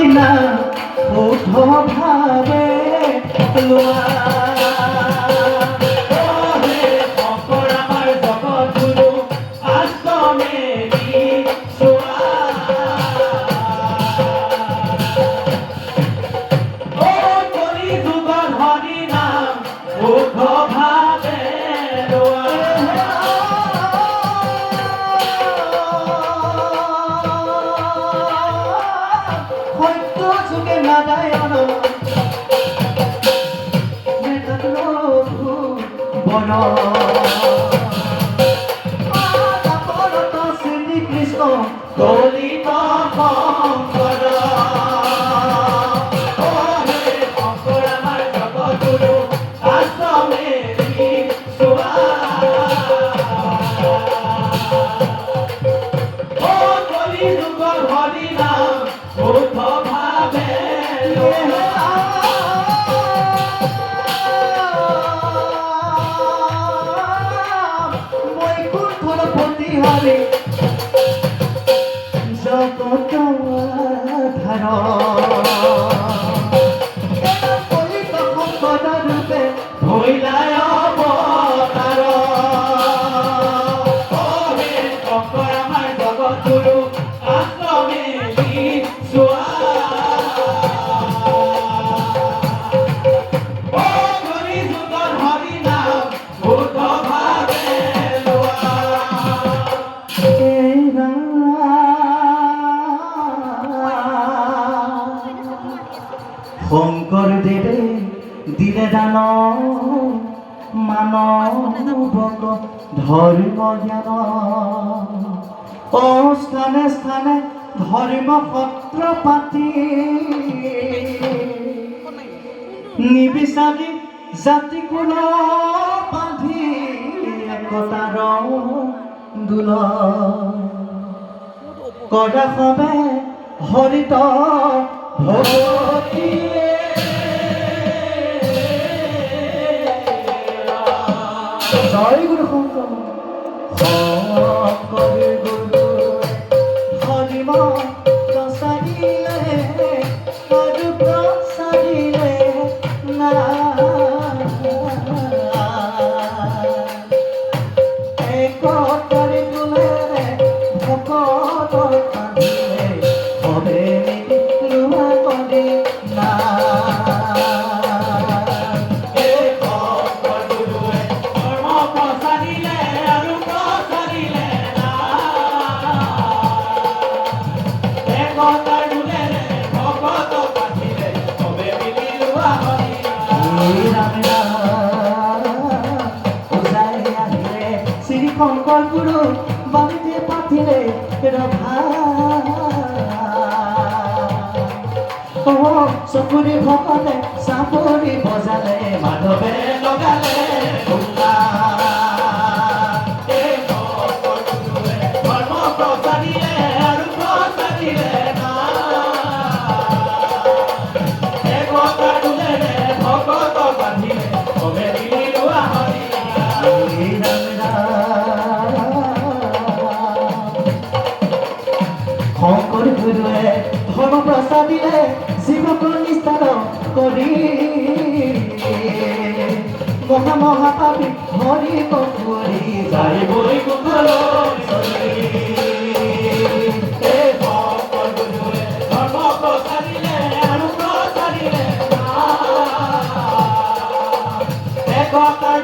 না শুদ্ধ ভাবে লোৱা শ্ৰীকৃষ্ণ দলিত শংকৰ শংকৰ আমাৰ জগতগুৰু আশ্ৰমেৰি চোৱা কলি যুগৰ হৰি নাম শুদ্ধ ভাৱে হৰে জগত ধাৰ কলিত শংকৰ ৰূপে ভৈলায় অৱতাৰ শংকৰ আমাৰ জগতগুৰু আশ্ৰমেৰি চোৱা কলি যুগৰ হৰি নাম শুদ্ধ ভাৱে শংকৰদেৱে দিলে দান মানৱক ধৰ্ম জ্ঞান স্থানে স্থানে ধৰ্ম সত্ৰ পাতি নিবিচাৰি জাতি কুল বান্ধি একতাৰ দোল কৰা সবে হৰিত ভগৱতী জয় গুৰু শংকৰ শংকৰ গুৰু হৰিম প্ৰচাৰিলে আৰু প্ৰচাৰিলে না একতাৰে তোলে ভকত কান্দিলে সবে লোৱা কৰে না শংকৰ গুৰু বালিতে পাতিলে ৰভা চকুৰি ভকতে চাপৰি বজালে মাধৱে লগালে ধৰ্ম প্ৰচাৰিলে আৰু প্ৰচাৰিলে ভকত বান্ধিলে সবে মিলি লোৱা হৰি শংকৰ গুৰুৱে ধৰ্ম প্ৰচাৰিলে জীৱক নিস্তাৰ কৰি মহা মহাপাপী হৰি কৰি যাৰিবই কুশলৈ চলি শংকৰ গুৰুৱে ধৰ্ম প্ৰচাৰিলে আৰু প্ৰচাৰিলে একতাৰ